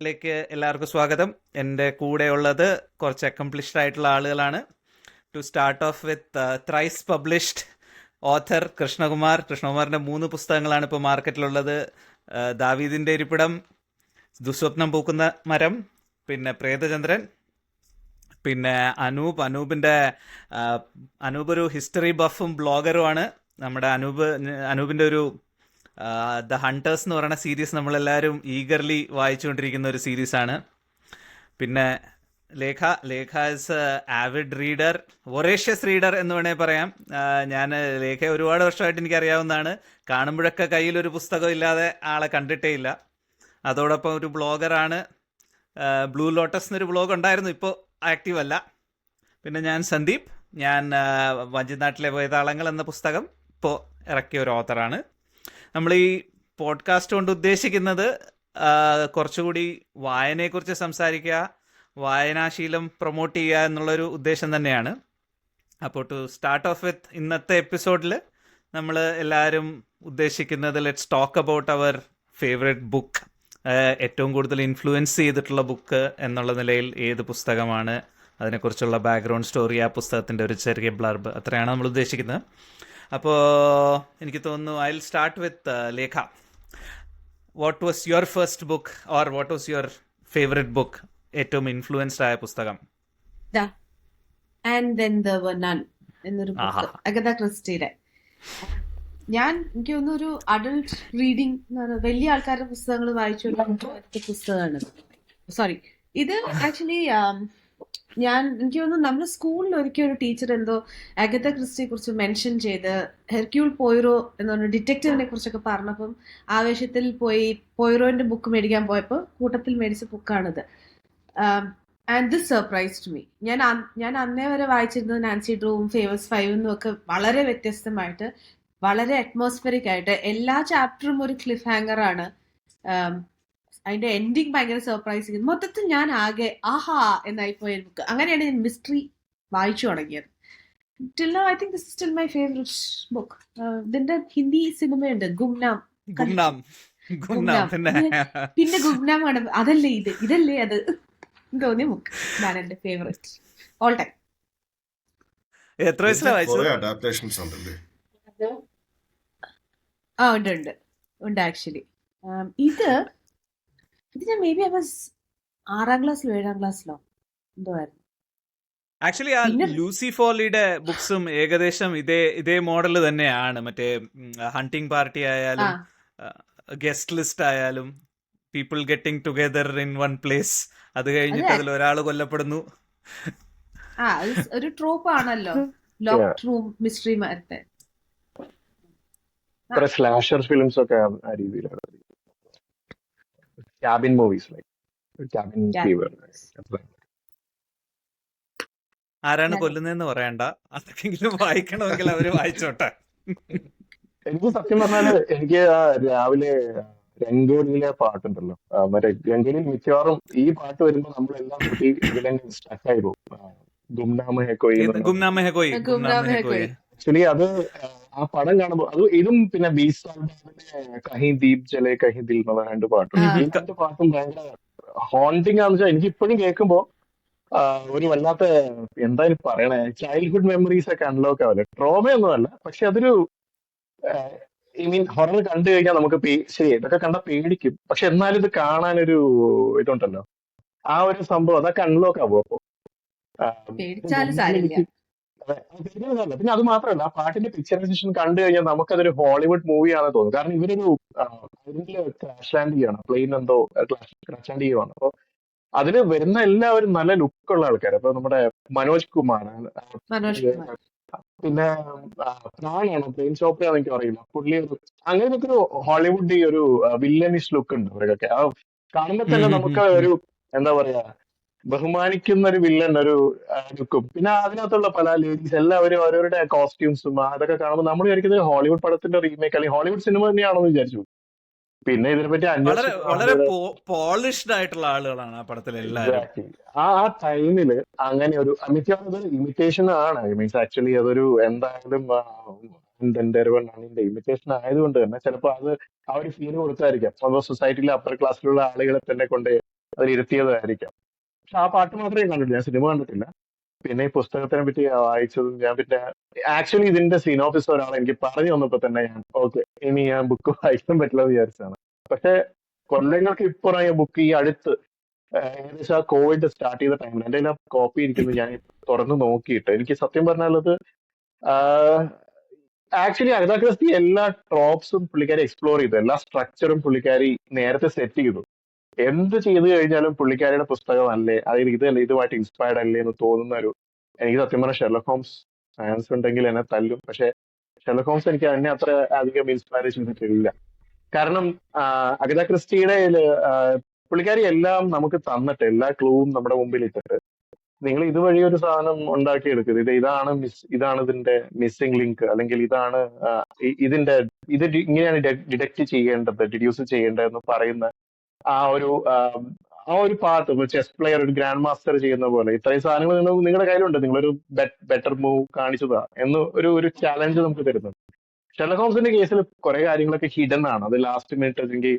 ിലേക്ക് എല്ലാവർക്കും സ്വാഗതം. എൻ്റെ കൂടെയുള്ളത് കുറച്ച് അക്കംപ്ലിഷ്ഡ് ആയിട്ടുള്ള ആളുകളാണ്. To start off with thrice published author കൃഷ്ണകുമാറിൻ്റെ 3 പുസ്തകങ്ങളാണ് ഇപ്പോൾ മാർക്കറ്റിലുള്ളത്. ദാവീദിൻ്റെ ഇരിപ്പിടം, ദുസ്വപ്നം പൂക്കുന്ന മരം, പിന്നെ പ്രേതചന്ദ്രൻ, പിന്നെ അനൂപ് ഒരു ഹിസ്റ്ററി ബഫും ബ്ലോഗറുമാണ്. നമ്മുടെ അനൂപിൻ്റെ ഒരു ദ ഹണ്ടേഴ്സ് എന്ന് പറയുന്ന സീരീസ് നമ്മളെല്ലാവരും ഈഗർലി വായിച്ചുകൊണ്ടിരിക്കുന്ന ഒരു സീരീസാണ്. പിന്നെ Lekha is avid reader, voracious reader എന്ന് വേണേൽ പറയാം. ഞാൻ ലേഖയെ ഒരുപാട് വർഷമായിട്ട് എനിക്കറിയാവുന്നതാണ്. കാണുമ്പോഴൊക്കെ കയ്യിലൊരു പുസ്തകം ഇല്ലാതെ ആളെ കണ്ടിട്ടേ ഇല്ല. അതോടൊപ്പം ഒരു ബ്ലോഗറാണ്. ബ്ലൂ ലോട്ടസ് എന്നൊരു ബ്ലോഗ് ഉണ്ടായിരുന്നു, ഇപ്പോൾ ആക്റ്റീവ് അല്ല. പിന്നെ ഞാൻ സന്ദീപ്, ഞാൻ വഞ്ചിനാട്ടിലെ വേതാളങ്ങൾ എന്ന പുസ്തകം ഇപ്പോൾ ഇറക്കിയ ഒരു ഓഥറാണ്. നമ്മൾ ഈ പോഡ്കാസ്റ്റ് കൊണ്ട് ഉദ്ദേശിക്കുന്നത് കുറച്ചുകൂടി വായനയെക്കുറിച്ച് സംസാരിക്കുക, വായനാശീലം പ്രൊമോട്ട് ചെയ്യുക എന്നുള്ളൊരു ഉദ്ദേശം തന്നെയാണ്. അപ്പോൾ ടു സ്റ്റാർട്ട് ഓഫ് വിത്ത് ഇന്നത്തെ എപ്പിസോഡിൽ നമ്മൾ എല്ലാവരും ഉദ്ദേശിക്കുന്നത് let's talk about our favourite book. ഏറ്റവും കൂടുതൽ ഇൻഫ്ലുവൻസ് ചെയ്തിട്ടുള്ള ബുക്ക് എന്നുള്ള നിലയിൽ ഏത് പുസ്തകമാണ്, അതിനെക്കുറിച്ചുള്ള ബാക്ക്ഗ്രൗണ്ട് സ്റ്റോറി, ആ പുസ്തകത്തിൻ്റെ ഒരു ചെറിയ ബ്ലർബ്, അത്രയാണ് നമ്മൾ ഉദ്ദേശിക്കുന്നത്. അപ്പോൾ എനിക്ക് തോന്നുന്നു I will start with Lekha. What was your first book or what was your favourite book, ഏറ്റവും ഇൻഫ്ലുവൻസ്ഡ് ആയ പുസ്തകം? And then there were none എന്നൊരു ബുക്ക്, അഗത ക്രിസ്റ്റിയുടെ. എനിക്ക് തോന്നുന്നു ഒരു അഡൾട്ട് റീഡിങ്, വലിയ ആൾക്കാരുടെ പുസ്തകങ്ങൾ വായിച്ചുകൊണ്ടിരുന്ന പുസ്തകമാണ്. സോറി, ഇത് ആക്ച്വലി എനിക്ക് തോന്നുന്നു നമ്മുടെ സ്കൂളിൽ ഒരിക്കൽ ഒരു ടീച്ചർ എന്തോ അഗത ക്രിസ്റ്റിയെ കുറിച്ച് മെൻഷൻ ചെയ്ത് ഹെർക്യൂൾ പോയിറോ എന്ന് പറഞ്ഞ ഡിറ്റക്റ്റീവിനെ കുറിച്ചൊക്കെ പറഞ്ഞപ്പം ആവേശത്തിൽ പോയി പോയിറോന്റെ ബുക്ക് മേടിക്കാൻ പോയപ്പോൾ കൂട്ടത്തിൽ മേടിച്ച ബുക്കാണിത്. And this surprised me. ഞാൻ അന്നേ വരെ വായിച്ചിരുന്നത് നാൻസി ഡ്രൂവും ഫേമസ് 5 എന്നും ഒക്കെ വളരെ വ്യത്യസ്തമായിട്ട്, വളരെ അറ്റ്മോസ്ഫിയറിക് ആയിട്ട്, എല്ലാ ചാപ്റ്ററും ഒരു ക്ലിഫ് ഹാങ്ങർ ആണ്. അതിന്റെ എൻഡിങ് ഭയങ്കര സർപ്രൈസിങ്. മൊത്തത്തിൽ ഞാൻ ആകെ ആഹാ എന്നായിപ്പോയ ബുക്ക്. അങ്ങനെയാണ് ഞാൻ മിസ്റ്ററി വായിച്ചു തുടങ്ങിയത്. Till now I think this is still my favourite book. ഇതിന്റെ ഹിന്ദി സിനിമയുണ്ട്, ഗുംനാം. പിന്നെ ഗുംനാം ആണ്, അതല്ലേ ഇതല്ലേ അത് തോന്നിയ ബുക്ക്. ഇതാണ് എന്റെ ഫേവറേറ്റ് ഓൾ ടൈം. എത്ര വയസ്സിലാണ് വായിച്ചത്? അഡാപ്റ്റേഷൻസ് ഉണ്ടല്ലേ? ഉണ്ട് ആക്ച്വലി. ഇത് ഞാൻ മേ ബി ഐ വാസ് 6ാം ക്ലാസ്സിലോ 7ാം ക്ലാസ്സിലോ എന്തോ ആയിരുന്നു. ആക്ച്വലി ആ ലൂസി ഫോളിയുടെ ബുക്സും ഏകദേശം ഇതേ മോഡൽ തന്നെയാണ്. മറ്റേ ഹണ്ടിങ് പാർട്ടി ആയാലും ഗസ്റ്റ് ലിസ്റ്റ് ആയാലും people getting together in one place, അത് കഴിഞ്ഞിട്ട് അതിൽ ഒരാൾ കൊല്ലപ്പെടുന്നു. ഒരു ട്രോപ്പ് ആണല്ലോ ലോക്ക്ഡ് റൂം മിസ്റ്ററി മാരത്തെ. സ്ലാഷർ ഫിലിംസ് ഒക്കെ ആ രീതിയിലാണ്. Cabin movies, like cabin fever. ആരാണ് കൊല്ലുന്നതെന്ന് പറയണ്ട, അതൊക്കെങ്കിലും വായിക്കണമെങ്കിൽ അവര് വായിച്ചോട്ടെ. എനിക്ക് സത്യം പറഞ്ഞാല് എനിക്ക് ആ രാവിലെ രംഗോലിയിലെ പാട്ടുണ്ടല്ലോ, മറ്റേ രംഗോലിയിൽ മിക്കവാറും ഈ പാട്ട് വരുമ്പോ നമ്മളെല്ലാം കൂടി ഇതിലെങ്കിലും സ്റ്റക്കായി പോകും. ഗുംനാം ഹേ കോയി. ആക്ച്വലി അത് ആ പടം കാണുമ്പോ അത് ഇതും പിന്നെ കഹീം ദീപ് ജലെ കഹീം ദിൽ എന്നുള്ള 2 പാട്ടും. ഈ 2 പാട്ടും ഭയങ്കര ഹോണ്ടിങ് ആണെന്ന് വെച്ചാൽ എനിക്ക് ഇപ്പോഴും കേൾക്കുമ്പോ ഒരു വല്ലാത്ത എന്താ പറയണേ, ചൈൽഡ്ഹുഡ് മെമ്മറീസ് ഒക്കെ അൺലോക്ക് ആവില്ല. ട്രോമയൊന്നും അല്ല, പക്ഷെ അതൊരു ഐ മീൻ ഹൊറർ കണ്ടു കഴിഞ്ഞാൽ നമുക്ക് ശരി ഇതൊക്കെ കണ്ടാൽ പേടിക്കും, പക്ഷെ എന്നാലും ഇത് കാണാനൊരു ഇതുണ്ടല്ലോ, ആ ഒരു സംഭവം അതൊക്കെ അൺലോക്ക് ആവും. അപ്പോ പിന്നെ അത് മാത്രമല്ല, ആ പാട്ടിന്റെ പിക്ചറൈസേഷൻ കണ്ടു കഴിഞ്ഞാൽ നമുക്കതൊരു ഹോളിവുഡ് മൂവിയാണെന്ന് തോന്നും. കാരണം ഇവരൊരു ക്രാഷ് ലാൻഡ് ചെയ്യാണ്, പ്ലെയിൻ എന്തോ ക്രാഷ് ലാൻഡ് ചെയ്യുവാണ്. അപ്പൊ അതില് വരുന്ന എല്ലാവരും നല്ല ലുക്കുള്ള ആൾക്കാർ. അപ്പൊ നമ്മുടെ മനോജ് കുമാർ, പിന്നെ പ്രാണാണോ പ്ലെയിൻ ചോപ്പയാണെന്ന് എനിക്ക് അറിയില്ല, പുള്ളി അങ്ങനെയൊക്കെ ഒരു ഹോളിവുഡ് ഈ ഒരു വില്ലനിഷ് ലുക്ക് ഉണ്ട് അവർക്കൊക്കെ. ആ കാണുമ്പോ തന്നെ നമുക്ക് ഒരു എന്താ പറയാ, ബഹുമാനിക്കുന്ന ഒരു വില്ലൻ ഒരു ലുക്കും. പിന്നെ അതിനകത്തുള്ള പല ലേഡീസ് എല്ലാവരും അവരവരുടെ കോസ്റ്റ്യൂംസും അതൊക്കെ കാണുമ്പോൾ നമ്മൾ വിചാരിക്കുന്നത് ഹോളിവുഡ് പടത്തിന്റെ റീമേക്ക് അല്ലെങ്കിൽ ഹോളിവുഡ് സിനിമ തന്നെയാണെന്ന് വിചാരിച്ചു. പിന്നെ ഇതിനെപ്പറ്റി വളരെ പോളിഷ്ഡ് ആയിട്ടുള്ള ആളുകളാണ് ആ പടത്തിൽ എല്ലാവരും. ആ ടൈമില് അങ്ങനെ ഒരു ഇമിറ്റേഷൻ ആണ്. മീൻസ് ആക്ച്വലി അതൊരു എന്തായാലും ഇമിറ്റേഷൻ ആയതുകൊണ്ട് തന്നെ ചിലപ്പോൾ അത് ആ ഒരു ഫീൽ കൊടുത്തായിരിക്കാം. സൊസൈറ്റിയിലെ അപ്പർ ക്ലാസ്സിലുള്ള ആളുകളെ തന്നെ കൊണ്ട് അതിൽ ഇരുത്തിയതായിരിക്കാം. പക്ഷെ ആ പാട്ട് മാത്രമേ കണ്ടിട്ടുള്ളൂ, ഞാൻ സിനിമ കണ്ടിട്ടില്ല. പിന്നെ ഈ പുസ്തകത്തിനെ പറ്റി വായിച്ചതും ഞാൻ പിന്നെ ആക്ച്വലി ഇതിന്റെ സിനോപ്സിസ് ഒരാൾ എനിക്ക് പറഞ്ഞു തന്നപ്പോ തന്നെ ഞാൻ ഓക്കെ, ഇനി ഞാൻ ബുക്ക് വായിക്കാൻ പറ്റില്ല എന്ന് വിചാരിച്ചാണ്. പക്ഷെ കൊല്ലങ്ങൾക്ക് ഇപ്പുറം ഈ ബുക്ക് ഈ അടുത്ത് ഏകദേശം ആ കോവിഡ് സ്റ്റാർട്ട് ചെയ്ത ടൈമിൽ എന്റെ കയ്യിൽ കോപ്പി ഇരിക്കുന്നത് ഞാൻ തുറന്ന് നോക്കിയിട്ട് എനിക്ക് സത്യം പറഞ്ഞാൽ അത് ആക്ച്വലി അഗത ക്രിസ്റ്റി എല്ലാ ട്രോപ്സും പുള്ളിക്കാരി എക്സ്പ്ലോർ ചെയ്തു, എല്ലാ സ്ട്രക്ചറും പുള്ളിക്കാരി നേരത്തെ സെറ്റ് ചെയ്തു. എന്ത് ചെയ്തു കഴിഞ്ഞാലും പുള്ളിക്കാരിയുടെ പുസ്തകം അല്ലേ, അതിൽ ഇതല്ലേ ഇതുമായിട്ട് ഇൻസ്പയർഡ് അല്ലേ എന്ന് തോന്നുന്ന ഒരു, എനിക്ക് സത്യം പറഞ്ഞാൽ ഷെർലക് ഹോംസ് ഫാൻസ് ഉണ്ടെങ്കിൽ എന്നെ തല്ലും, പക്ഷെ ഷെർലക് ഹോംസ് എനിക്ക് എന്നെ അത്ര അധികം ഇൻസ്പയർ ചെയ്തിട്ടില്ല. കാരണം അഗത ക്രിസ്റ്റിയുടെ പുള്ളിക്കാരി എല്ലാം നമുക്ക് തന്നിട്ട്, എല്ലാ ക്ലൂവും നമ്മുടെ മുമ്പിൽ ഇട്ടിട്ട് നിങ്ങൾ ഇതുവഴി ഒരു സാധനം ഉണ്ടാക്കിയെടുക്കുന്നത്, ഇതാണ് ഇതാണ് ഇതിന്റെ മിസ്സിംഗ് ലിങ്ക്, അല്ലെങ്കിൽ ഇതാണ് ഇതിന്റെ ഇങ്ങനെയാണ് ഡിഡക്ട് ചെയ്യേണ്ടത്, ഡിഡ്യൂസ് ചെയ്യേണ്ടതെന്ന് പറയുന്ന ആ ഒരു പാർട്ട്, ചെസ് പ്ലെയർ ഒരു ഗ്രാൻഡ് മാസ്റ്റർ ചെയ്യുന്ന പോലെ ഇത്രയും സാധനങ്ങൾ നിങ്ങളുടെ കയ്യിലുണ്ട്, നിങ്ങളൊരു ബെറ്റർ മൂവ് കാണിച്ചതാ എന്ന് ഒരു ചാലഞ്ച് നമുക്ക് തരുന്നുണ്ട്. ഷെർലക് ഹോംസിന്റെ കേസിൽ കുറെ കാര്യങ്ങളൊക്കെ ഹിഡൻ ആണ്, അത് ലാസ്റ്റ് മിനിറ്റ്, അല്ലെങ്കിൽ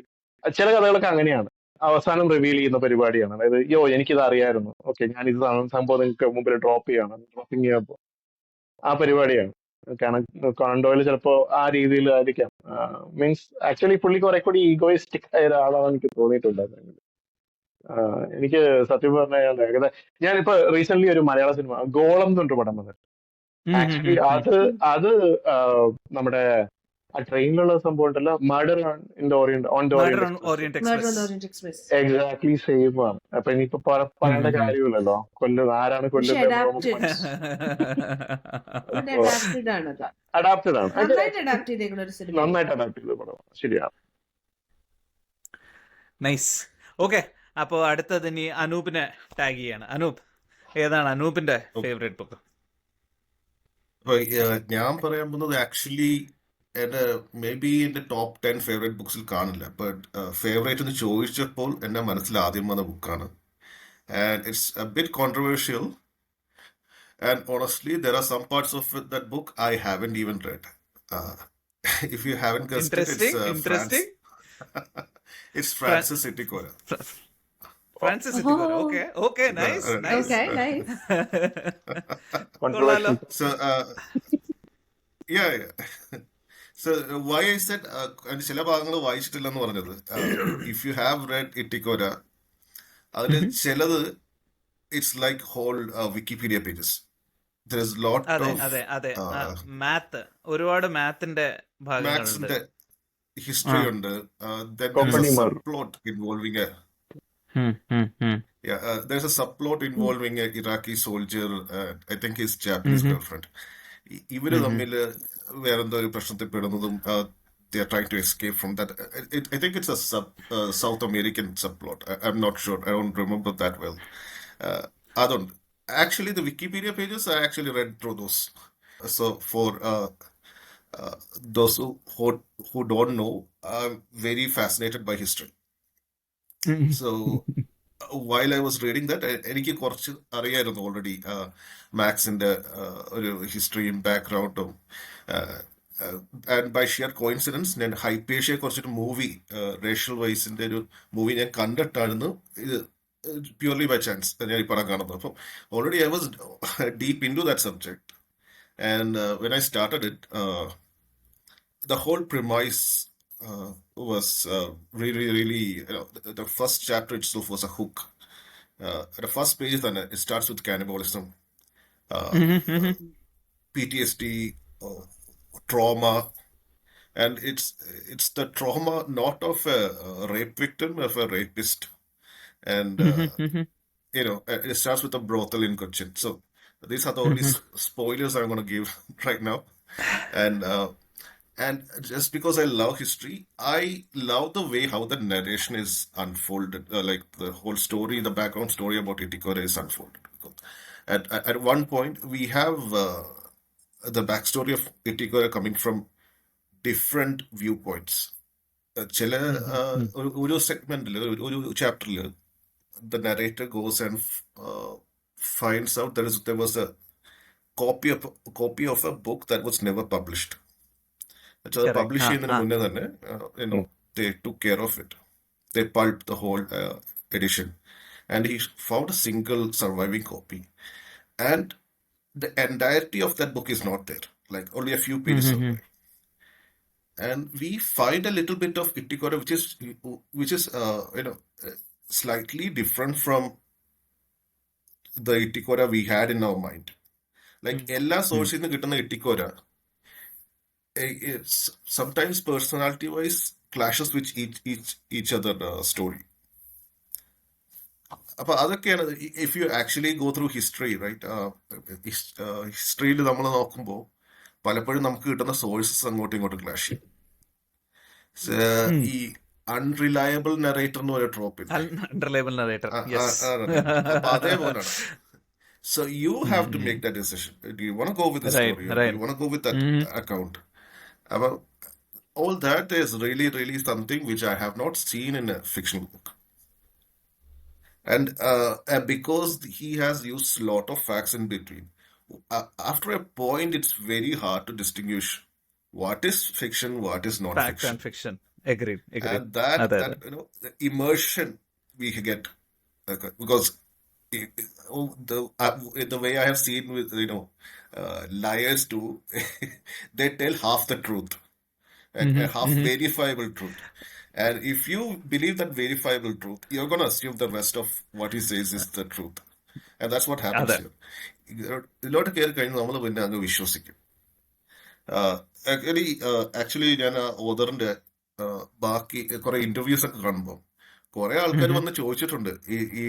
ചില കഥകളൊക്കെ അങ്ങനെയാണ് അവസാനം റിവീൽ ചെയ്യുന്ന പരിപാടിയാണ്. അതായത് എനിക്കിത് അറിയായിരുന്നു, ഓക്കെ ഞാൻ ഇത് സംഭവം നിങ്ങൾക്ക് മുമ്പിൽ ഡ്രോപ്പിംഗ് ചെയ്യുമ്പോൾ ആ പരിപാടിയാണ്. കാരണം കോണൻ ഡോയിൽ ചിലപ്പോ ആ രീതിയിൽ ആയിരിക്കാം. മീൻസ് ആക്ച്വലി പുള്ളി കുറെ കൂടി ഈഗോയിസ്റ്റിക് ആയ ഒരാളാണെന്ന് എനിക്ക് തോന്നിയിട്ടുണ്ടായിരുന്നു. എനിക്ക് സത്യം പറഞ്ഞാൽ ഞാനിപ്പോ റീസെന്റ് ഒരു മലയാള സിനിമ ഗോളം എന്നൊരു പടം വന്നിട്ട്, ആക്ച്വലി അത് നമ്മുടെ ആ ട്രെയിനിലുള്ള സംഭവം ഉണ്ടല്ലോ, murder on the orient express exactly same ആണ്. അപ്പൊ ഇനിയിപ്പോ പറയേണ്ട കാര്യമില്ലല്ലോ, ആരാണ് കൊല്ലുന്നത്. അഡാപ്റ്റഡ് ആണ്, നന്നായിട്ട് അഡാപ്റ്റ് ചെയ്ത പടം, ശരിയാണ്. നൈസ്. ഓക്കെ, അപ്പോ അടുത്തത് ഇനി അനൂപിനെ ടാഗ് ചെയ്യാണ്. അനൂപ്, ഏതാണ് അനൂപിന്റെ ഫേവറേറ്റ് ബുക്ക്? ഞാൻ പറയാൻ പോകുന്നത് ആക്ച്വലി എന്റെ മേ ബി എന്റെ ടോപ്പ് 10 ഫേവറേറ്റ് ബുക്സിൽ കാണില്ല, ബട്ട് ഫേവറേറ്റ് എന്ന് ചോദിച്ചപ്പോൾ എന്റെ മനസ്സിൽ ആദ്യം വന്ന ബുക്കാണ്. And it's a bit controversial, and honestly there are some parts of that book I haven't even read. If you haven't guessed it, it's Francis Itikora. Francis Itikora. Okay, nice. Controversial. So yeah. So why I said ചില ഭാഗങ്ങൾ വായിച്ചിട്ടില്ലെന്ന് പറഞ്ഞത്, if you have read Ittykora, അതിൽ ചിലത് it's like whole Wikipedia pages. There is lot of math, ഒരുപാട് മാത്തിന്റെ ഭാഗങ്ങളുണ്ട്, history ഉണ്ട്. Then there's a subplot involving there's a subplot involving a Iraqi soldier, I think his Japanese girlfriend. ഇവര് തമ്മിൽ വേറെന്തോ ഒരു പ്രശ്നത്തിൽ പെടുന്നതും they are trying to escape from that. I think it's a South American subplot. I'm not sure. I don't remember that well. അതുണ്ട്. Actually, the Wikipedia pages, I actually read through those. So for those who don't know, I'm very fascinated by history. So while I was reading that, എനിക്ക് കുറച്ച് അറിയായിരുന്നു already മാത്സിന്റെ ഒരു ഹിസ്റ്ററിയും ബാക്ക്ഗ്രൗണ്ടും. And by shear coincidence ഞാൻ ഹൈപ്പേഷ്യയെ കുറിച്ചൊരു movie, racial വൈസിന്റെ ഒരു movie ഞാൻ കണ്ടിട്ടായിരുന്നു. ഇത് പ്യൂർലി ബൈ ചാൻസ് ഞാൻ ഈ പടം കാണുന്നത്. അപ്പം already I was deep into that subject. And when I started it, the whole premise was really, the first chapter itself was a hook. The first page it starts with cannibalism, PTSD, trauma, and it's the trauma not of a rape victim, of a rapist, and it starts with a brothel in Cochin. So these are the only spoilers I'm going to give right now. And just because I love history, I love the way how the narration is unfolded, like the whole story, the background story about Itikora is unfolded. At one point, we have the backstory of Itikora coming from different viewpoints. ചില ഒരു സെഗ്മെന്റിൽ, ഒരു ചാപ്റ്ററിൽ the narrator goes and finds out there was a copy of a book that was never published. So publish ചെയ്യുന്നതിന് മുന്നേ തന്നെ they took care of it. They pulped the whole edition. and he found a single surviving copy. And the entirety of that book is not there. Like only a few pages survive. And we find a little bit of Ittikora, which is slightly different from the Ittikora we had in our mind. Like എല്ലാ സോഴ്സിൽ നിന്ന് കിട്ടുന്ന Ittikora, it's sometimes personality wise clashes with each other story. അപ്പൊ അതൊക്കെയാണ് if you actually go through history, right? ഹിസ്റ്ററിയിൽ നമ്മൾ നോക്കുമ്പോൾ പലപ്പോഴും നമുക്ക് കിട്ടുന്ന സോഴ്സസ് അങ്ങോട്ടും ഇങ്ങോട്ടും ക്ലാഷ് ചെയ്യും. ഈ അൺറിലയബിൾ നെറേറ്റർ എന്ന് പറയുന്ന ട്രോപ്പ് ഇല്ല, അൺറിലയബിൾ നറേറ്റർ. അപ്പൊ അതേപോലെയാണ്. So you have to make that decision. Do you want to go with the story, or do you want to go with that account? About all that is really, really something which I have not seen in a fictional book. And because he has used a lot of facts in between, after a point, it's very hard to distinguish what is fiction, what is not Fact fiction. and fiction. Agreed. And that അതെ. the immersion we get, because the way I have seen with liars do, they tell half the truth and half verifiable truth. And if you believe that verifiable truth, you're going to assume the rest of what he says is the truth. And that's what happens അതെ. here. ഇതിലോട്ട് കയറി കഴിഞ്ഞ് നമ്മൾ പിന്നെ അങ്ങ് വിശ്വസിക്കും. Actually ഞാൻ ഓദറിന്റെ ബാക്കി കുറെ ഇന്റർവ്യൂസ് ഒക്കെ കാണുമ്പോൾ കുറെ ആൾക്കാർ വന്ന് ചോദിച്ചിട്ടുണ്ട് ഈ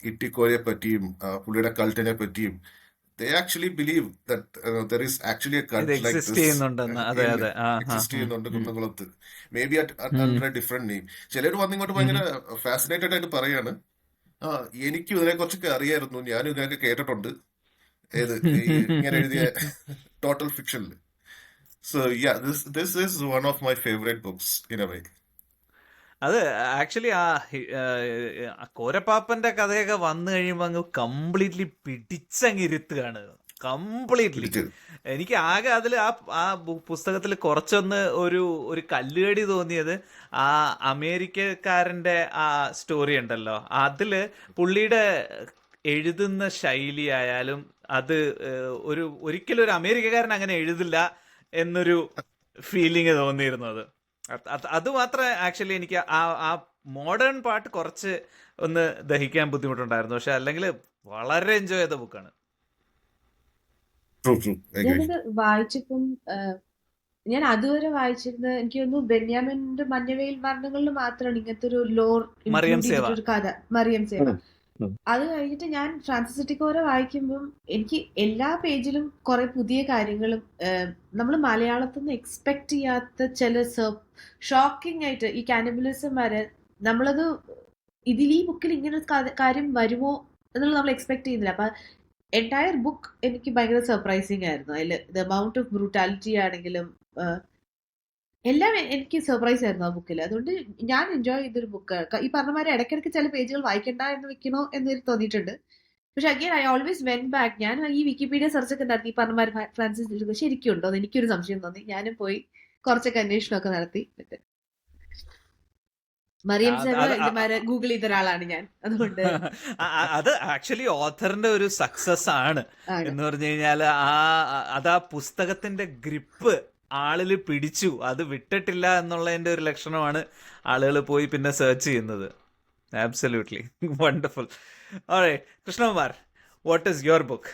ഇട്ടിക്കോയെ പറ്റിയും പുള്ളിയുടെ കൾട്ടിനെ പറ്റിയും. They actually believe that there is actually a cult ഇത് like എക്സിസ്റ്റ് this ചെയ്യുന്നുണ്ടെന്ന്. അതെ അതെ. exist ചെയ്യുന്നുണ്ട് കുന്നംകുളത്ത്. Maybe under a different name. ചിലർ വന്നിങ്ങോട്ട് ഭയങ്കര ഫാസിനേറ്റഡ് ആയിട്ട് പറയാണ്, എനിക്കും ഇതിനെ കുറിച്ചൊക്കെ അറിയായിരുന്നു, ഞാനും ഇതിനൊക്കെ കേട്ടിട്ടുണ്ട്, ഇങ്ങനെ എഴുതിയ total ഫിക്ഷനിൽ. So yeah, this is one of my favorite books in a way. അത് ആക്ച്വലി കോരപ്പാപ്പന്റെ കഥയൊക്കെ വന്നു കഴിയുമ്പോൾ അങ്ങ് കംപ്ലീറ്റ്ലി പിടിച്ചങ്ങിരുത്തുകയാണ്. കംപ്ലീറ്റ്ലി എനിക്ക് ആകെ അതിൽ ആ പുസ്തകത്തിൽ കുറച്ചൊന്ന് ഒരു കല്ലുകടി തോന്നിയത് ആ അമേരിക്കക്കാരന്റെ ആ സ്റ്റോറി ഉണ്ടല്ലോ, അതില് പുള്ളിയുടെ എഴുതുന്ന ശൈലി ആയാലും അത് ഒരിക്കലും ഒരു അമേരിക്കക്കാരൻ അങ്ങനെ എഴുതില്ല എന്നൊരു ഫീലിംഗ് തോന്നിയിരുന്നു. അത് മാത്രമേ ആക്ച്വലി എനിക്ക് ആ മോഡേൺ പാർട്ട് കുറച്ച് ഒന്ന് ദഹിക്കാൻ ബുദ്ധിമുട്ടുണ്ടായിരുന്നു. പക്ഷെ അല്ലെങ്കിൽ വളരെ എൻജോയ് ചെയ്ത ബുക്കാണ്. ഞാനത് വായിച്ചപ്പം ഞാൻ അതുവരെ വായിച്ചിരുന്നത് എനിക്ക് തോന്നുന്നു ബെന്യാമിന്റെ മഞ്ഞവെയിൽ മരണങ്ങളിൽ മാത്രമാണ് ഇങ്ങനത്തെ ഒരു ലോർ മറിയം ഇൻക്ലൂഡ് സേവ. ചെയ്തിട്ടൊരു കഥ, മറിയം സേവ. അത് കഴിഞ്ഞിട്ട് ഞാൻ ഫ്രാൻസിസ് ഇട്ടിക്കോര വായിക്കുമ്പം എനിക്ക് എല്ലാ പേജിലും കുറെ പുതിയ കാര്യങ്ങളും നമ്മൾ മലയാളത്തിൽ നിന്ന് എക്സ്പെക്ട് ചെയ്യാത്ത ചില ഷോക്കിംഗ് ആയിട്ട് ഈ കാനിബലിസം വരെ നമ്മളത് ഈ ബുക്കിൽ ഇങ്ങനെ ഒരു കാര്യം വരുമോ എന്നുള്ളത് നമ്മൾ എക്സ്പെക്ട് ചെയ്യുന്നില്ല. അപ്പൊ എൻറ്റയർ ബുക്ക് എനിക്ക് ഭയങ്കര സർപ്രൈസിങ് ആയിരുന്നു. അതിൽ ദ എമൗണ്ട് ഓഫ് ബ്രൂട്ടാലിറ്റി ആണെങ്കിലും എല്ലാം എനിക്ക് സർപ്രൈസ് ആയിരുന്നു ആ ബുക്കിൽ. അതുകൊണ്ട് ഞാൻ എൻജോയ് ചെയ്തൊരു ബുക്ക്. ഈ പറഞ്ഞമാരെ ഇടയ്ക്കിടയ്ക്ക് ചില പേജുകൾ വായിക്കണ്ട എന്ന് വെക്കണോ എന്ന് തോന്നിയിട്ടുണ്ട്. പക്ഷെ again I always went back. ഞാൻ ഈ വിക്കിപീഡിയ സെർച്ച് ഒക്കെ നടത്തി ഈ പറഞ്ഞമാര് ഫ്രാൻസിസ് ശരിക്കും ഉണ്ടോ എന്ന് എനിക്കൊരു സംശയം തോന്നി. ഞാനും പോയി കുറച്ചൊക്കെ അന്വേഷണമൊക്കെ നടത്തി. മറിയം സേവ ഇതുമാരെ ഗൂഗിൾ ചെയ്ത ഒരാളാണ് ഞാൻ. അതുകൊണ്ട് അത് ആക്ച്വലി ഓഥറിന്റെ ഒരു സക്സസ് ആണ് എന്ന് പറഞ്ഞു കഴിഞ്ഞാല് അതാ പുസ്തകത്തിന്റെ ഗ്രിപ്പ് ആളില് പിടിച്ചു, അത് വിട്ടിട്ടില്ല എന്നുള്ളതിന്റെ ഒരു ലക്ഷണമാണ് ആളുകൾ പോയി പിന്നെ സെർച്ച് ചെയ്യുന്നത്. Absolutely wonderful. Alright Krishnakumar, what is your book?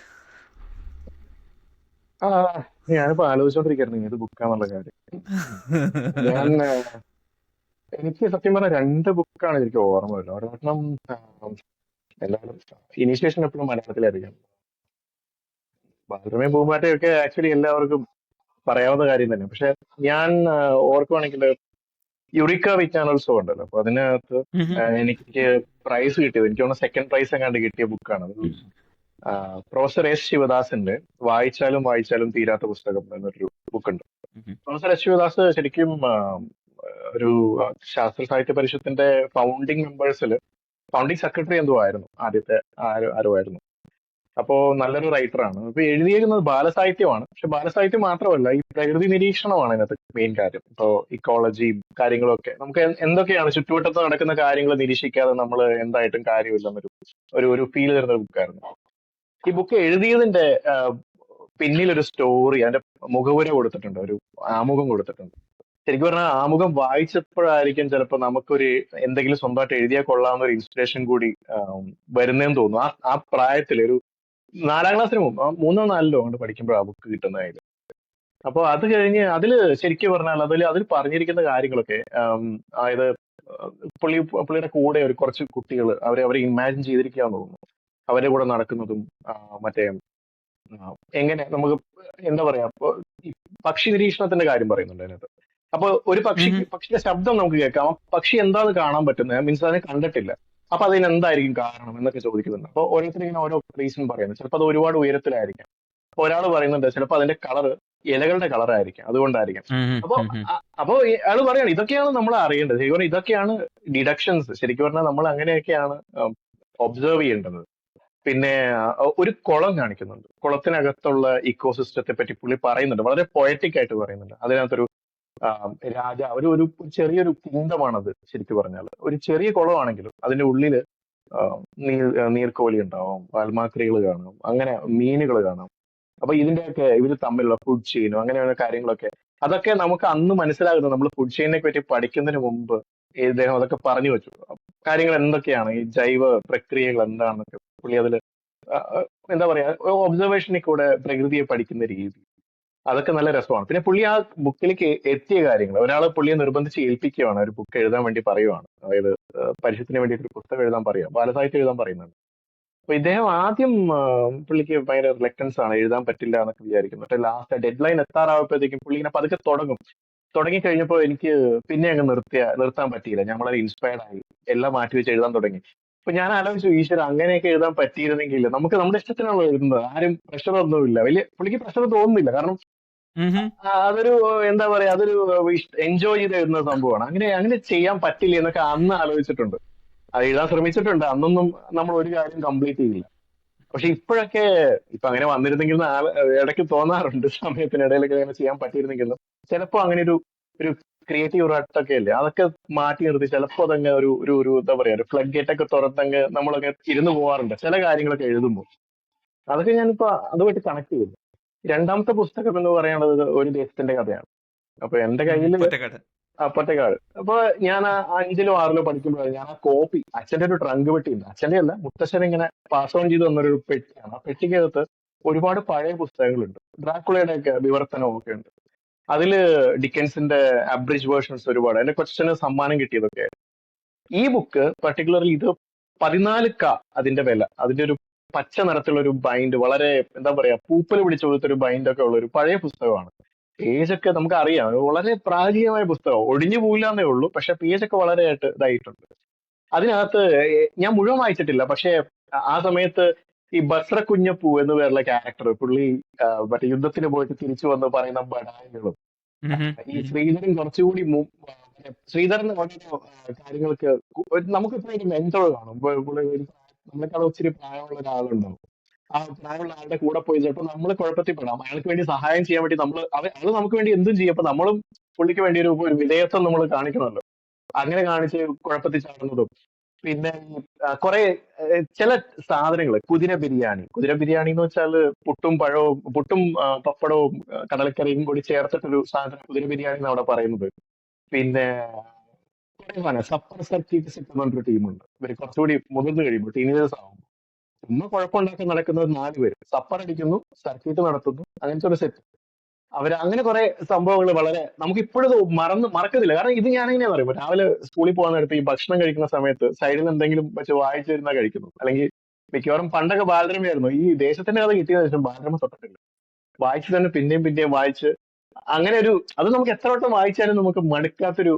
ഞാനിപ്പോ ആലോചിച്ചോണ്ടിരിക്കുന്നു ഏത് ബുക്കാന്നുള്ള കാര്യം. ഞാൻ എനിക്ക് സത്യം പറഞ്ഞ 2 ബുക്കാണ് എനിക്ക് ഓർമ്മ വരുന്നത്. ഒരെണ്ണം എല്ലാവരും ഇനീഷ്യേഷൻ എപ്പോഴും മലയാളത്തിലറിയാം. ബാത്റൂമിൽ പൂമ്പാറ്റയൊക്കെ ആക്ച്വലി എല്ലാവർക്കും പറയാവുന്ന കാര്യം തന്നെ. പക്ഷെ ഞാൻ ഓർക്കുവാണെങ്കിൽ യുറിക്ക വിജ്ഞാനോത്സവം ഉണ്ടല്ലോ, അപ്പൊ അതിനകത്ത് എനിക്ക് പ്രൈസ് കിട്ടിയത്, എനിക്ക് തോന്നുന്നു സെക്കൻഡ് പ്രൈസ് എങ്ങാണ്ട് കിട്ടിയ ബുക്കാണ്. പ്രൊഫസർ എസ് ശിവദാസിന്റെ വായിച്ചാലും വായിച്ചാലും തീരാത്ത പുസ്തകം എന്നൊരു ബുക്കുണ്ട്. പ്രൊഫസർ എസ് ശിവദാസ് ശരിക്കും ഒരു ശാസ്ത്ര സാഹിത്യ പരിഷത്തിന്റെ ഫൗണ്ടിങ് സെക്രട്ടറി എന്തോ ആയിരുന്നു, ആദ്യത്തെ ആരോ ആയിരുന്നു. അപ്പോ നല്ലൊരു റൈറ്ററാണ്. ഇപ്പൊ എഴുതിയിരിക്കുന്നത് ബാലസാഹിത്യമാണ്. പക്ഷെ ബാലസാഹിത്യം മാത്രമല്ല, ഈ പ്രകൃതി നിരീക്ഷണമാണ് ഇതിനകത്ത് മെയിൻ കാര്യം. ഇപ്പോ ഇക്കോളജിയും കാര്യങ്ങളും ഒക്കെ നമുക്ക് എന്തൊക്കെയാണ് ചുറ്റുവട്ടത്ത് നടക്കുന്ന കാര്യങ്ങൾ നിരീക്ഷിക്കാതെ നമ്മൾ എന്തായിട്ടും കാര്യമില്ലെന്നൊരു ഒരു ഫീൽ തരുന്ന ഒരു ബുക്കായിരുന്നു. ഈ ബുക്ക് എഴുതിയതിന്റെ പിന്നിലൊരു സ്റ്റോറി, അതിന്റെ മുഖവുര കൊടുത്തിട്ടുണ്ട്, ഒരു ആമുഖം കൊടുത്തിട്ടുണ്ട്. ശരിക്കും പറഞ്ഞാൽ ആമുഖം വായിച്ചപ്പോഴായിരിക്കും ചിലപ്പോൾ നമുക്കൊരു എന്തെങ്കിലും സ്വന്തമായിട്ട് എഴുതിയാൽ കൊള്ളാവുന്ന ഒരു ഇൻസ്പിറേഷൻ കൂടി വരുന്നതെന്ന് തോന്നുന്നു. ആ പ്രായത്തിൽ ഒരു 4ാം ക്ലാസ്സിന് മുമ്പ്, 3ഓ 4ലോ കൊണ്ട് പഠിക്കുമ്പോഴാണ് ബുക്ക് കിട്ടുന്നതായത്. അപ്പോൾ അത് കഴിഞ്ഞ് അതില് ശരിക്കും പറഞ്ഞാൽ അതിൽ പറഞ്ഞിരിക്കുന്ന കാര്യങ്ങളൊക്കെ അതായത് പുള്ളിയുടെ കൂടെ ഒരു കുറച്ച് കുട്ടികൾ അവരെ ഇമാജിൻ ചെയ്തിരിക്കാന്ന് തോന്നുന്നു. അവരുടെ കൂടെ നടക്കുന്നതും മറ്റേ എങ്ങനെ നമുക്ക് എന്താ പറയാ, ഈ പക്ഷി നിരീക്ഷണത്തിന്റെ കാര്യം പറയുന്നുണ്ട് അതിനകത്ത്. അപ്പൊ ഒരു പക്ഷിയുടെ ശബ്ദം നമുക്ക് കേൾക്കാം, ആ പക്ഷി എന്താന്ന് കാണാൻ പറ്റുന്നത്, മീൻസ് അതിനെ കണ്ടിട്ടില്ല. അപ്പൊ അതിന് എന്തായിരിക്കും കാരണം എന്നൊക്കെ ചോദിക്കുന്നുണ്ട്. അപ്പൊ ഓരോരുത്തരും ഇങ്ങനെ ഓരോ റീസൺ പറയുന്നത്. ചിലപ്പോൾ അത് ഒരുപാട് ഉയരത്തിലായിരിക്കാം. അപ്പൊ ഒരാൾ പറയുന്നുണ്ട് ചിലപ്പോൾ അതിന്റെ കളറ് ഇലകളുടെ കളറായിരിക്കാം, അതുകൊണ്ടായിരിക്കാം. അപ്പൊ അയാൾ പറയാണ് ഇതൊക്കെയാണ് നമ്മൾ അറിയേണ്ടത്. ശരിക്കും പറഞ്ഞാൽ ഇതൊക്കെയാണ് ഡിഡക്ഷൻസ്. ശരിക്കും പറഞ്ഞാൽ നമ്മൾ അങ്ങനെയൊക്കെയാണ് ഒബ്സർവ് ചെയ്യേണ്ടത്. പിന്നെ ഒരു കുളം കാണിക്കുന്നുണ്ട്. കുളത്തിനകത്തുള്ള ഇക്കോസിസ്റ്റത്തെ പറ്റി പുള്ളി പറയുന്നുണ്ട്, വളരെ പൊയറ്റിക് ആയിട്ട് പറയുന്നുണ്ട്. അതിനകത്തൊരു ഒരു ചെറിയൊരു കിങ്ഡമാണത്. ശരിക്കും പറഞ്ഞാൽ ഒരു ചെറിയ കുളമാണെങ്കിലും അതിന്റെ ഉള്ളില് നീർക്കോലി ഉണ്ടാവും, വാൽമാക്രികൾ കാണാം, അങ്ങനെ മീനുകൾ കാണാം. അപ്പൊ ഇതിന്റെയൊക്കെ ഇവര് തമ്മിലുള്ള ഫുഡ് ചെയിനും അങ്ങനെയുള്ള കാര്യങ്ങളൊക്കെ, അതൊക്കെ നമുക്ക് അന്ന് മനസ്സിലാകുന്നത് നമ്മൾ ഫുഡ് ചെയിനെ പറ്റി പഠിക്കുന്നതിന് മുമ്പ് ഇദ്ദേഹം അതൊക്കെ പറഞ്ഞു വെച്ചു. കാര്യങ്ങൾ എന്തൊക്കെയാണ്, ഈ ജൈവ പ്രക്രിയകൾ എന്താണെന്നൊക്കെ പുള്ളി അതില് എന്താ പറയാ ഒബ്സർവേഷനിൽ കൂടെ പ്രകൃതിയെ പഠിക്കുന്ന രീതി, അതൊക്കെ നല്ല രസമാണ്. പിന്നെ പുള്ളി ആ ബുക്കിലേക്ക് എത്തിയ കാര്യങ്ങൾ, ഒരാൾ പുള്ളിയെ നിർബന്ധിച്ച് ഏൽപ്പിക്കുകയാണ്, ഒരു ബുക്ക് എഴുതാൻ വേണ്ടി പറയുവാണ്. അതായത് പരിഷത്തിന് വേണ്ടി ഒരു പുസ്തകം എഴുതാൻ പറയുക, ബാലസാഹിത്യം എഴുതാൻ പറയുന്നുണ്ട്. അപ്പൊ ഇദ്ദേഹം ആദ്യം പുള്ളിക്ക് ഭയങ്കര റിലക്ടൻസ് ആണ്, എഴുതാൻ പറ്റില്ല എന്നൊക്കെ വിചാരിക്കുന്നു. പക്ഷെ ലാസ്റ്റ് ഡെഡ് ലൈൻ എത്താറാവുമ്പോഴത്തേക്കും പുള്ളി ഇങ്ങനെ പതുക്കെ തുടങ്ങിക്കഴിഞ്ഞപ്പോൾ എനിക്ക് പിന്നെ അങ്ങ് നിർത്താൻ പറ്റിയില്ല. ഞാൻ വളരെ ഇൻസ്പയർഡ് ആയി, എല്ലാം മാറ്റി വെച്ച് എഴുതാൻ തുടങ്ങി. അപ്പൊ ഞാൻ ആലോചിച്ചു, ഈശ്വര അങ്ങനെയൊക്കെ എഴുതാൻ പറ്റിയിരുന്നെങ്കിൽ നമുക്ക് നമ്മുടെ ഇഷ്ടത്തിനാണല്ലോ എഴുതുന്നത്, ആരും പ്രഷറൊന്നുമില്ല, പുള്ളിക്ക് പ്രഷർ തോന്നുന്നില്ല. കാരണം അതൊരു എന്താ പറയാ, അതൊരു എൻജോയ് ചെയ്ത് എഴുതുന്ന സംഭവമാണ്. അങ്ങനെ ചെയ്യാൻ പറ്റില്ല എന്നൊക്കെ അന്ന് ആലോചിച്ചിട്ടുണ്ട്. അത് എഴുതാൻ ശ്രമിച്ചിട്ടുണ്ട്. അന്നൊന്നും നമ്മൾ ഒരു കാര്യം കംപ്ലീറ്റ് ചെയ്യില്ല. പക്ഷെ ഇപ്പോഴൊക്കെ ഇപ്പൊ അങ്ങനെ വന്നിരുന്നെങ്കിൽ ഇടയ്ക്ക് തോന്നാറുണ്ട്, സമയത്തിനിടയിലൊക്കെ അങ്ങനെ ചെയ്യാൻ പറ്റിയിരുന്നെങ്കിലും. ചിലപ്പോ അങ്ങനെ ഒരു ക്രിയേറ്റീവ് റട്ടൊക്കെ അല്ലേ, അതൊക്കെ മാറ്റി നിർത്തി ചിലപ്പോ അതങ്ങ് ഒരു എന്താ പറയാ, ഒരു ഫ്ലഡ് ഗേറ്റ് ഒക്കെ തുറന്നങ്ങ് നമ്മളൊക്കെ ഇരുന്ന് പോകാറുണ്ട് ചില കാര്യങ്ങളൊക്കെ എഴുതുമ്പോൾ. അതൊക്കെ ഞാനിപ്പോ അതുമായിട്ട് കണക്ട് ചെയ്തു. രണ്ടാമത്തെ പുസ്തകം എന്ന് പറയുന്നത് ഒരു ദേശത്തിന്റെ കഥയാണ്. അപ്പൊ എന്റെ കയ്യിൽ പൊറ്റക്കാട്. അപ്പൊ ഞാൻ 5ലോ 6ലോ പഠിക്കുമ്പോഴാണ് ഞാൻ ആ കോപ്പി, അച്ഛന്റെ ഒരു ട്രങ്ക് പെട്ടിയുണ്ട്, അച്ഛന്റെ അല്ല മുത്തശ്ശൻ ഇങ്ങനെ പാസ് ഓൺ ചെയ്ത് തന്നൊരു പെട്ടിയാണ്. ആ പെട്ടിക്കകത്ത് ഒരുപാട് പഴയ പുസ്തകങ്ങളുണ്ട്, ഡ്രാക്കുളയുടെ ഒക്കെ വിവർത്തനവും ഒക്കെ ഉണ്ട്. അതില് ഡിക്കൻസിന്റെ അബ്രിജ് വേർഷൻസ് ഒരുപാട്, അതിന്റെ കൊച്ചിന് സമ്മാനം കിട്ടിയതൊക്കെ. ഈ ബുക്ക് പർട്ടിക്കുലർലി ഇത് 14K അതിന്റെ വില. അതിന്റെ ഒരു പച്ച നിറത്തിലുള്ള ഒരു ബൈൻഡ്, വളരെ എന്താ പറയാ പൂപ്പൽ പിടിച്ചു കൊടുത്തൊരു ബൈൻഡ് ഒക്കെ ഉള്ള ഒരു പഴയ പുസ്തകമാണ്. പേജൊക്കെ നമുക്ക് അറിയാം, വളരെ പ്രാചീനമായ പുസ്തകം, ഒടിഞ്ഞു പോയില്ലാന്നേ ഉള്ളൂ. പക്ഷെ പേജൊക്കെ വളരെയായിട്ട് ഇതായിട്ടുണ്ട്. അതിനകത്ത് ഞാൻ മുഴുവൻ വായിച്ചിട്ടില്ല, പക്ഷെ ആ സമയത്ത് ഈ ബസ്ര കുഞ്ഞപ്പൂ എന്ന് പേരുള്ള ക്യാരക്ടർ, പുള്ളി മറ്റേ യുദ്ധത്തിന് പോയിട്ട് തിരിച്ചു വന്ന് പറയുന്ന ബടായികളും, ഈ ശ്രീധരൻ കുറച്ചുകൂടി ശ്രീധരൻ ഓരോ കാര്യങ്ങൾക്ക് നമുക്ക് ഇപ്പൊ ഒരു മെന്റർ കാണും. നമ്മളെക്കാൾ ഒത്തിരി പ്രായമുള്ള ഒരാളുണ്ടാവും, ആ പ്രായമുള്ള ആളുടെ കൂടെ പോയി ചിലപ്പോൾ നമ്മൾ കുഴപ്പത്തിൽ പെടാം. അയാൾക്ക് വേണ്ടി സഹായം ചെയ്യാൻ വേണ്ടി ആള് നമുക്ക് വേണ്ടി എന്തും ചെയ്യും. അപ്പൊ നമ്മളും പുള്ളിക്ക് വേണ്ടി ഒരു വിധേയത്വം നമ്മൾ കാണിക്കണമല്ലോ. അങ്ങനെ കാണിച്ച് കുഴപ്പത്തിൽ ചാടുന്നതും. പിന്നെ കുറെ ചില സാധനങ്ങൾ, കുതിര ബിരിയാണി എന്ന് വെച്ചാൽ പുട്ടും പഴവും, പുട്ടും പപ്പടവും കടലക്കറിയും കൂടി ചേർത്തിട്ടൊരു സാധനം കുതിര ബിരിയാണി എന്ന് അവിടെ പറയുന്നത്. പിന്നെ സപ്പർ സർക്കീറ്റ് സെറ്റ് എന്ന് പറഞ്ഞൊരു ടീമുണ്ട്. ഇവർ കുറച്ചുകൂടി മുതിർന്നു കഴിയുമ്പോൾ ടീനേജേഴ്സ് ആകുമ്പോൾ ചുമ്മാ കുഴപ്പമുണ്ടാക്കാൻ നടക്കുന്നത് 4 പേര്, സപ്പർ അടിക്കുന്നു, സർക്യൂട്ട് നടത്തുന്നു, അങ്ങനത്തെ ഒരു സെറ്റ്. അങ്ങനെ കുറെ സംഭവങ്ങൾ വളരെ നമുക്ക് ഇപ്പോഴും മറക്കത്തില്ല. കാരണം ഇത് ഞാൻ എങ്ങനെയാ പറയുമ്പോൾ, രാവിലെ സ്കൂളിൽ പോകാൻ നേരത്ത് ഈ ഭക്ഷണം കഴിക്കുന്ന സമയത്ത് സൈഡിൽ എന്തെങ്കിലും വെച്ച് വായിച്ചിരുന്നാ കഴിക്കുന്നു. അല്ലെങ്കിൽ മിക്കവാറും പണ്ടൊക്കെ ബാലരമയായിരുന്നു. ഈ ദേശത്തിന്റെ കഥ കിട്ടിയ ശേഷം ബാലരമ തൊട്ടിട്ടില്ല. വായിച്ചു തന്നെ പിന്നെയും വായിച്ച് അങ്ങനെ അത് നമുക്ക് എത്ര വട്ടം വായിച്ചാലും നമുക്ക് മടുക്കാത്തൊരു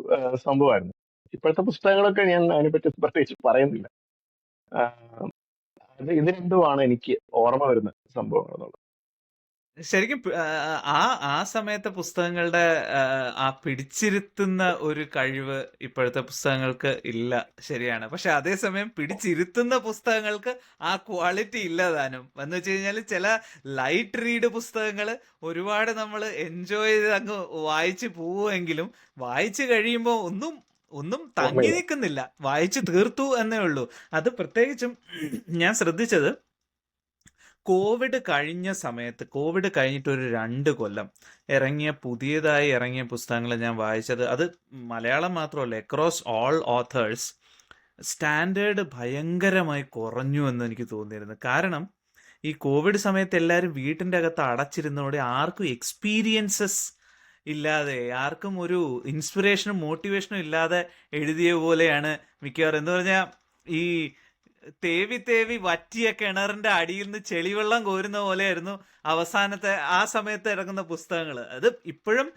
സംഭവമായിരുന്നു. ഇപ്പോഴത്തെ പുസ്തകങ്ങളൊക്കെ ഞാൻ അതിനെപ്പറ്റി പ്രത്യേകിച്ച് പറയുന്നില്ല. ഇത് രണ്ടുമാണ് എനിക്ക് ഓർമ്മ വരുന്ന സംഭവങ്ങൾ എന്നുള്ളത്. ശരിക്കും ആ സമയത്തെ പുസ്തകങ്ങളുടെ ആ പിടിച്ചിരുത്തുന്ന ഒരു കഴിവ് ഇപ്പോഴത്തെ പുസ്തകങ്ങൾക്ക് ഇല്ല, ശരിയാണ്. പക്ഷെ അതേസമയം പിടിച്ചിരുത്തുന്ന പുസ്തകങ്ങൾക്ക് ആ ക്വാളിറ്റി ഇല്ലതാനും. എന്ന് വെച്ച് കഴിഞ്ഞാൽ ചില ലൈറ്റ് റീഡ് പുസ്തകങ്ങൾ ഒരുപാട് നമ്മൾ എൻജോയ് ചെയ്ത് അങ്ങ് വായിച്ച് പോവുമെങ്കിലും വായിച്ചു കഴിയുമ്പോൾ ഒന്നും ഒന്നും തങ്ങി ഓർമ്മയില്ല. നിൽക്കുന്നില്ല, വായിച്ചു തീർത്തു എന്നേ ഉള്ളൂ. അത് പ്രത്യേകിച്ചും ഞാൻ ശ്രദ്ധിച്ചത് കോവിഡ് കഴിഞ്ഞ സമയത്ത്, കോവിഡ് കഴിഞ്ഞിട്ട് ഒരു 2 കൊല്ലം പുതിയതായി ഇറങ്ങിയ പുസ്തകങ്ങൾ ഞാൻ വായിച്ചത്, അത് മലയാളം മാത്രമല്ല, അക്രോസ് ഓൾ ഓഥേഴ്സ് സ്റ്റാൻഡേർഡ് ഭയങ്കരമായി കുറഞ്ഞു എന്ന് എനിക്ക് തോന്നിയിരുന്നു. കാരണം ഈ കോവിഡ് സമയത്ത് എല്ലാവരും വീട്ടിൻ്റെ അകത്ത് അടച്ചിരുന്നതോടെ ആർക്കും എക്സ്പീരിയൻസസ് ഇല്ലാതെ, ആർക്കും ഒരു ഇൻസ്പിറേഷനും മോട്ടിവേഷനും ഇല്ലാതെ എഴുതിയ പോലെയാണ് മിക്കവാറും. എന്ന് പറഞ്ഞാൽ ഈ തേവി തേവി വറ്റിയ കിണറിന്റെ അടിയിൽ നിന്ന് ചെളിവെള്ളം കോരുന്ന പോലെയായിരുന്നു അവസാനത്തെ ആ സമയത്ത് ഇറങ്ങുന്ന പുസ്തകങ്ങൾ. അത് ഇപ്പോഴും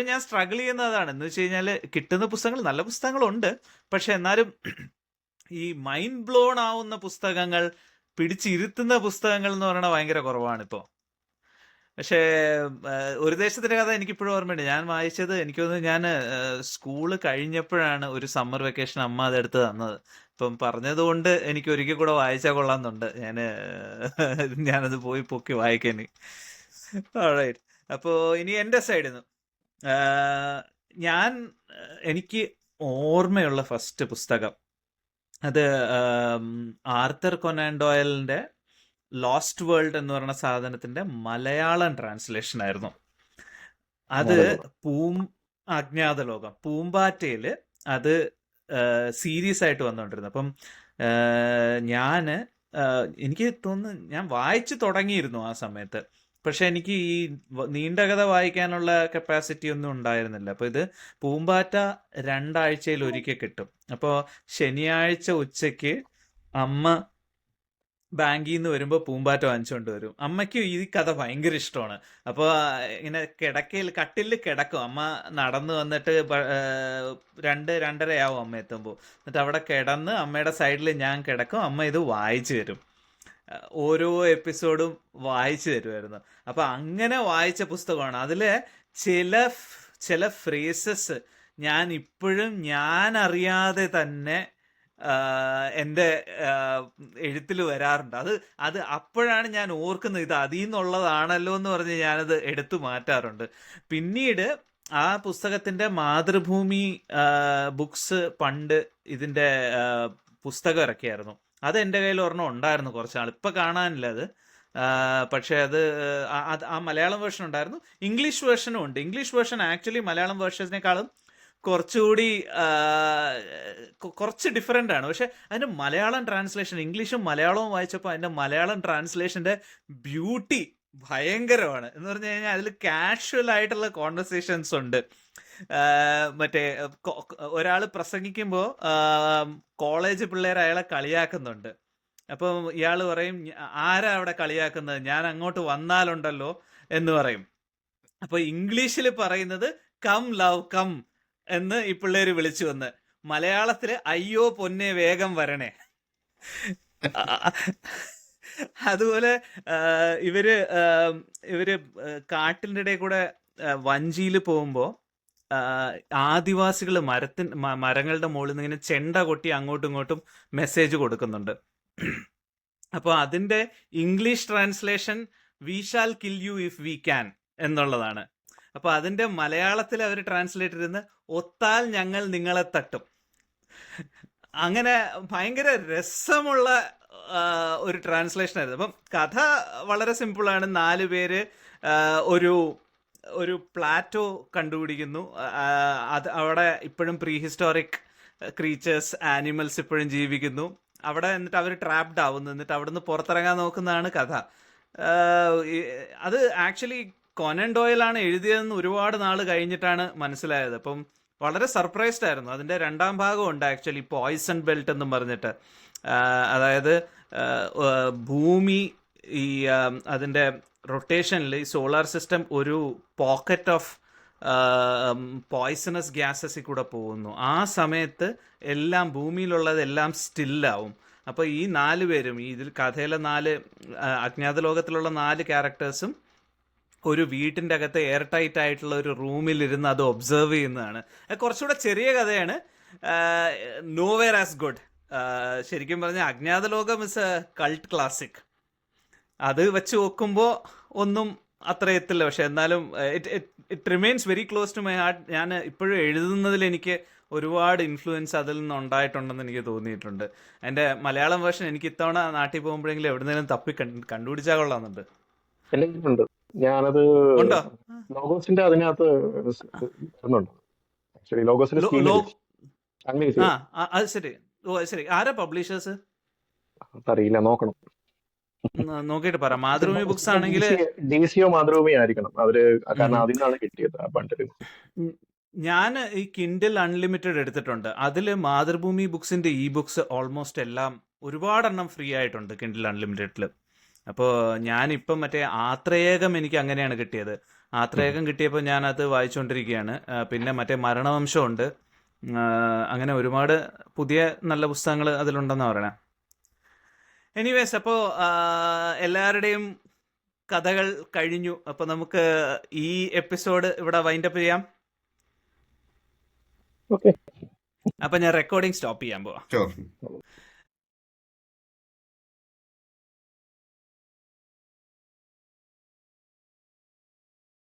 ഞാൻ സ്ട്രഗിൾ ചെയ്യുന്നതാണ്. എന്ന് വെച്ച് കഴിഞ്ഞാൽ കിട്ടുന്ന പുസ്തകങ്ങൾ, നല്ല പുസ്തകങ്ങളുണ്ട്, പക്ഷെ എന്നാലും ഈ മൈൻഡ് ബ്ലോൺ ആവുന്ന പുസ്തകങ്ങൾ, പിടിച്ചിരുത്തുന്ന പുസ്തകങ്ങൾ എന്ന് പറയുന്നത് ഭയങ്കര കുറവാണ് ഇപ്പോൾ. പക്ഷേ ഒരു ദേശത്തിന്റെ കഥ എനിക്കിപ്പോഴും ഓർമ്മയുണ്ട്. ഞാൻ വായിച്ചത്, എനിക്ക് തോന്നുന്നു ഞാൻ സ്കൂള് കഴിഞ്ഞപ്പോഴാണ് ഒരു സമ്മർ വെക്കേഷൻ അമ്മ അതെടുത്ത് തന്നത്. ഇപ്പം പറഞ്ഞതുകൊണ്ട് എനിക്ക് ഒരിക്കൽ കൂടെ വായിച്ചാൽ കൊള്ളാമെന്നുണ്ട്. ഞാനത് പോയി പൊക്കി വായിക്കാൻ. ഓൾറൈറ്റ്. അപ്പോൾ ഇനി എൻ്റെ സൈഡിൽ നിന്ന് എനിക്ക് ഓർമ്മയുള്ള ഫസ്റ്റ് പുസ്തകം അത് ആർത്തർ കൊനാൻ ഡോയലിന്റെ ലോസ്റ്റ് വേൾഡ് എന്ന് പറയുന്ന സാധനത്തിന്റെ മലയാളം ട്രാൻസ്ലേഷൻ ആയിരുന്നു. അത് അജ്ഞാതലോകം പൂമ്പാറ്റയില് അത് സീരീസ് ആയിട്ട് വന്നുകൊണ്ടിരുന്നു. അപ്പം എനിക്ക് തോന്നുന്നു ഞാൻ വായിച്ചു തുടങ്ങിയിരുന്നു ആ സമയത്ത്. പക്ഷെ എനിക്ക് ഈ നീണ്ട കഥ വായിക്കാനുള്ള കപ്പാസിറ്റി ഒന്നും ഉണ്ടായിരുന്നില്ല. അപ്പോൾ ഇത് പൂമ്പാറ്റ 2 ആഴ്ചയിൽ ഒരിക്കൽ കിട്ടും. അപ്പോൾ ശനിയാഴ്ച ഉച്ചയ്ക്ക് അമ്മ ബാങ്കിൽ നിന്ന് വരുമ്പോൾ പൂമ്പാറ്റ വാങ്ങിച്ചുകൊണ്ട് വരും. അമ്മയ്ക്ക് ഈ കഥ ഭയങ്കര ഇഷ്ടമാണ്. അപ്പോൾ ഇങ്ങനെ കട്ടിലിൽ കിടക്കും. അമ്മ നടന്നു വന്നിട്ട് 2-2:30 ആവും അമ്മ എത്തുമ്പോൾ. എന്നിട്ട് അവിടെ കിടന്ന് അമ്മയുടെ സൈഡിൽ ഞാൻ കിടക്കും. അമ്മ ഇത് വായിച്ചു തരും. ഓരോ എപ്പിസോഡും വായിച്ചു തരുമായിരുന്നു. അപ്പം അങ്ങനെ വായിച്ച പുസ്തകമാണ്. അതിലെ ചില ഫ്രേസസ് ഞാൻ അറിയാതെ തന്നെ എൻ്റെ എഴുത്തിൽ വരാറുണ്ട്. അത് അപ്പോഴാണ് ഞാൻ ഓർക്കുന്നത്, ഇത് അതിൽ നിന്നുള്ളതാണല്ലോ എന്ന് പറഞ്ഞ് ഞാനത് എടുത്തു മാറ്റാറുണ്ട്. പിന്നീട് ആ പുസ്തകത്തിൻ്റെ മാതൃഭൂമി ബുക്സ് പണ്ട് ഇതിൻ്റെ പുസ്തകം ഇറക്കിയായിരുന്നു. അത് എൻ്റെ കയ്യിൽ ഒരെണ്ണം ഉണ്ടായിരുന്നു കുറച്ച് നാൾ. ഇപ്പം കാണാനില്ല അത്. പക്ഷേ അത് ആ മലയാളം വേർഷൻ ഉണ്ടായിരുന്നു, ഇംഗ്ലീഷ് വേർഷനും ഉണ്ട്. ഇംഗ്ലീഷ് വേർഷൻ ആക്ച്വലി മലയാളം വേർഷനേക്കാളും കുറച്ചുകൂടി കുറച്ച് ഡിഫറെൻ്റ് ആണ്. പക്ഷെ അതിൻ്റെ മലയാളം ട്രാൻസ്ലേഷൻ, ഇംഗ്ലീഷും മലയാളവും വായിച്ചപ്പോൾ അതിൻ്റെ മലയാളം ട്രാൻസ്ലേഷൻ്റെ ബ്യൂട്ടി ഭയങ്കരമാണ്. എന്ന് പറഞ്ഞു കഴിഞ്ഞാൽ അതിൽ കാഷ്വൽ ആയിട്ടുള്ള കോൺവെർസേഷൻസ് ഉണ്ട്. മറ്റേ ഒരാൾ പ്രസംഗിക്കുമ്പോൾ കോളേജ് പിള്ളേർ അയാളെ കളിയാക്കുന്നുണ്ട്. അപ്പം ഇയാൾ പറയും, ആരാ അവിടെ കളിയാക്കുന്നത്, ഞാൻ അങ്ങോട്ട് വന്നാലുണ്ടല്ലോ എന്ന് പറയും. അപ്പോൾ ഇംഗ്ലീഷിൽ പറയുന്നത് കം ലവ് കം എന്ന് ഈ പിള്ളേര് വിളിച്ചു വന്ന്, മലയാളത്തില് അയ്യോ പൊന്നെ വേഗം വരണേ. അതുപോലെ ഇവര് കാട്ടിൻ്റെ ഇടയിൽ കൂടെ വഞ്ചിയിൽ പോകുമ്പോൾ ആദിവാസികൾ മരങ്ങളുടെ മുകളിൽ നിന്ന് ഇങ്ങനെ ചെണ്ട കൊട്ടി അങ്ങോട്ടും ഇങ്ങോട്ടും മെസ്സേജ് കൊടുക്കുന്നുണ്ട്. അപ്പോൾ അതിൻ്റെ English translation we shall kill you if we can എന്നുള്ളതാണ്. അപ്പോൾ അതിൻ്റെ മലയാളത്തിൽ അവർ ട്രാൻസ്ലേറ്റ് ചെയ്ത് ഒത്താൽ ഞങ്ങൾ നിങ്ങളെ തട്ടും. അങ്ങനെ ഭയങ്കര രസമുള്ള ഒരു ട്രാൻസ്ലേഷൻ ആയിരുന്നു. അപ്പം കഥ വളരെ സിമ്പിളാണ്. 4 പേര് ഒരു പ്ലാറ്റോ കണ്ടുപിടിക്കുന്നു. അത് അവിടെ ഇപ്പോഴും പ്രീ ഹിസ്റ്റോറിക് ക്രീച്ചേഴ്സ്, ആനിമൽസ് ഇപ്പോഴും ജീവിക്കുന്നു അവിടെ. എന്നിട്ട് അവർ ട്രാപ്ഡ് ആവുന്നു. എന്നിട്ട് അവിടെ നിന്ന് പുറത്തിറങ്ങാൻ നോക്കുന്നതാണ് കഥ. അത് ആക്ച്വലി കൊനൻ ഡോയലാണ് എഴുതിയതെന്ന് ഒരുപാട് നാൾ കഴിഞ്ഞിട്ടാണ് മനസ്സിലായത്. അപ്പം വളരെ സർപ്രൈസ്ഡ് ആയിരുന്നു. അതിൻ്റെ 2ാം ഭാഗമുണ്ട് ആക്ച്വലി, പോയ്സൺ ബെൽറ്റ് എന്നും പറഞ്ഞിട്ട്. അതായത് ഭൂമി ഈ അതിൻ്റെ റൊട്ടേഷനിൽ ഈ സോളാർ സിസ്റ്റം ഒരു പോക്കറ്റ് ഓഫ് പോയ്സണസ് ഗ്യാസസിൽ കൂടെ പോകുന്നു. ആ സമയത്ത് എല്ലാം ഭൂമിയിലുള്ളതെല്ലാം സ്റ്റില്ലാവും. അപ്പോൾ ഈ 4 പേരും, ഇതിൽ കഥയിലെ 4 അജ്ഞാത ലോകത്തിലുള്ള 4 ക്യാരക്ടേഴ്സും ഒരു വീട്ടിൻ്റെ അകത്ത് എയർ ടൈറ്റ് ആയിട്ടുള്ള ഒരു റൂമിലിരുന്ന് അത് ഒബ്സർവ് ചെയ്യുന്നതാണ്. കുറച്ചുകൂടെ ചെറിയ കഥയാണ്. Nowhere as good. ശരിക്കും പറഞ്ഞാൽ അജ്ഞാത ലോകം ഇസ് എ കൾട്ട് ക്ലാസിക്. അത് വെച്ച് നോക്കുമ്പോൾ ഒന്നും അത്ര എത്തില്ല, പക്ഷെ എന്നാലും it remains very close to my heart. ഞാൻ ഇപ്പോഴും എഴുതുന്നതിൽ എനിക്ക് ഒരുപാട് ഇൻഫ്ലുവൻസ് അതിൽ നിന്ന് ഉണ്ടായിട്ടുണ്ടെന്ന് എനിക്ക് തോന്നിയിട്ടുണ്ട്. എൻ്റെ മലയാളം വേർഷൻ എനിക്ക് ഇത്തവണ നാട്ടിൽ പോകുമ്പോഴെങ്കിലും എവിടുന്നേലും തപ്പി കണ്ടുപിടിച്ചാൽ കൊള്ളാമെന്നുണ്ട്. എന്റെ കയ്യിലുണ്ട്. ഞാനത് ഉണ്ടോ? ലോഗോസിന്റെ അതിനകത്ത് വരുന്നുണ്ട്. ആക്ച്വലി ലോഗോസിന്റെ ലോ സ്കീമിൽ ലോ അങ്ങനെ ആ ചെയ്യും. അത് ശരി. ഓ അത് ശരി. ആരാ പബ്ലിഷേഴ്സ്? അതറിയില്ല, നോക്കണം. നോക്കിയിട്ട് പറ. മാതൃഭൂമി ബുക്സ് ആണെങ്കിൽ DCO മാതൃഭൂമി ആയിരിക്കണം അവര്, കാരണം അതിൽ നിന്നാണ് കിട്ടിയത് ആ ബണ്ടിൽ. ഞാൻ ഈ കിൻഡിൽ അൺലിമിറ്റഡ് എടുത്തിട്ടുണ്ട്. അതിൽ മാതൃഭൂമി ബുക്സിന്റെ ഇ ബുക്സ് ഓൾമോസ്റ്റ് എല്ലാം ഒരുപാടെണ്ണം ഫ്രീ ആയിട്ടുണ്ട് കിൻഡിൽ അൺലിമിറ്റഡിൽ. അപ്പോൾ ഞാനിപ്പം മറ്റേ ആത്രേയകം എനിക്ക് അങ്ങനെയാണ് കിട്ടിയത്. ആത്രേയകം കിട്ടിയപ്പോൾ ഞാനത് വായിച്ചുകൊണ്ടിരിക്കുകയാണ്. പിന്നെ മറ്റേ മരണവംശമുണ്ട്. അങ്ങനെ ഒരുപാട് പുതിയ നല്ല പുസ്തകങ്ങൾ അതിലുണ്ടെന്നാണ് പറയണേ. എനിവേസ്, അപ്പോൾ എല്ലാവരുടെയും കഥകൾ കഴിഞ്ഞു. അപ്പോൾ നമുക്ക് ഈ എപ്പിസോഡ് ഇവിടെ വൈൻഡപ്പ് ചെയ്യാം. ഓക്കെ. അപ്പം ഞാൻ റെക്കോർഡിംഗ് സ്റ്റോപ്പ് ചെയ്യാൻ പോവാം. Sure.